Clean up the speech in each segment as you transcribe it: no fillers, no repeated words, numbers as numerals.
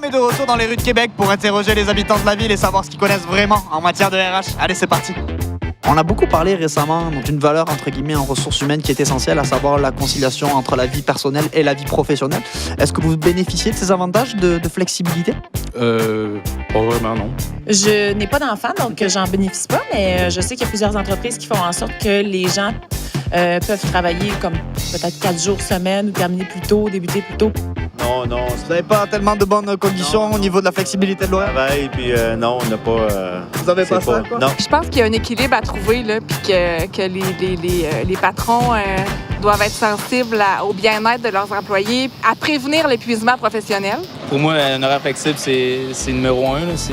Tom est de retour dans les rues de Québec pour interroger les habitants de la ville et savoir ce qu'ils connaissent vraiment en matière de RH. Allez, c'est parti. On a beaucoup parlé récemment d'une valeur, entre guillemets, en ressources humaines qui est essentielle, à savoir la conciliation entre la vie personnelle et la vie professionnelle. Est-ce que vous bénéficiez de ces avantages de flexibilité? Pas vraiment, non. Je n'ai pas d'enfant, donc j'en bénéficie pas, mais je sais qu'il y a plusieurs entreprises qui font en sorte que les gens peuvent travailler comme peut-être 4 jours semaine ou terminer plus tôt, débuter plus tôt. Non. Vous n'avez pas tellement de bonnes conditions au niveau de la flexibilité de l'horaire? Travail, puis non, on n'a pas... Vous avez pas ça, quoi? Non. Je pense qu'il y a un équilibre à trouver, là, puis que les patrons doivent être sensibles au bien-être de leurs employés, à prévenir l'épuisement professionnel. Pour moi, un horaire flexible, c'est numéro 1. Si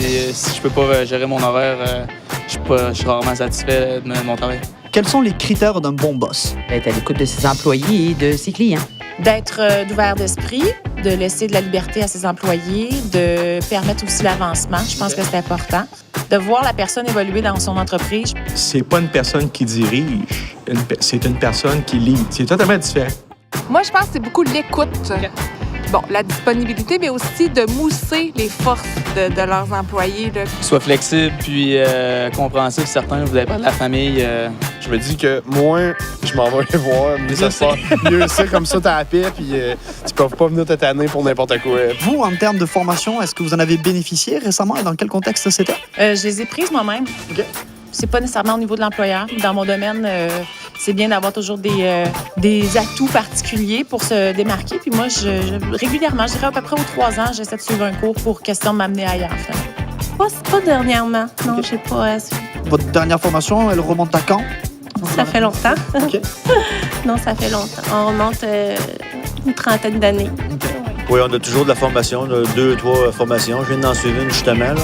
je peux pas gérer mon horaire, je suis rarement satisfait de mon travail. Quels sont les critères d'un bon boss? D'être à l'écoute de ses employés et de ses clients. D'être d'ouvert d'esprit, de laisser de la liberté à ses employés, de permettre aussi l'avancement. Je pense que c'est important. De voir la personne évoluer dans son entreprise. C'est pas une personne qui dirige, c'est une personne qui lead. C'est totalement différent. Moi, je pense que c'est beaucoup l'écoute. Bon, la disponibilité, mais aussi de mousser les forces de leurs employés, là. Soit flexible puis compréhensible. Certains, vous avez pas de la famille. Je me dis que moins je m'en vais les voir, mieux ça se passe. Mieux c'est comme ça, t'as la paix, puis tu peux pas venir te tanner pour n'importe quoi. Vous, en termes de formation, est-ce que vous en avez bénéficié récemment et dans quel contexte c'était? Je les ai prises moi-même. OK. C'est pas nécessairement au niveau de l'employeur. Dans mon domaine, c'est bien d'avoir toujours des atouts particuliers pour se démarquer. Puis moi, régulièrement, je dirais à peu près aux 3 ans, j'essaie de suivre un cours pour question de m'amener ailleurs. Pas dernièrement. Non, je sais pas. Votre dernière formation, elle remonte à quand? Ça fait longtemps. OK. Non, ça fait longtemps. On remonte une trentaine d'années. Oui, on a toujours de la formation, 2 ou 3 formations. Je viens d'en suivre une, justement, là.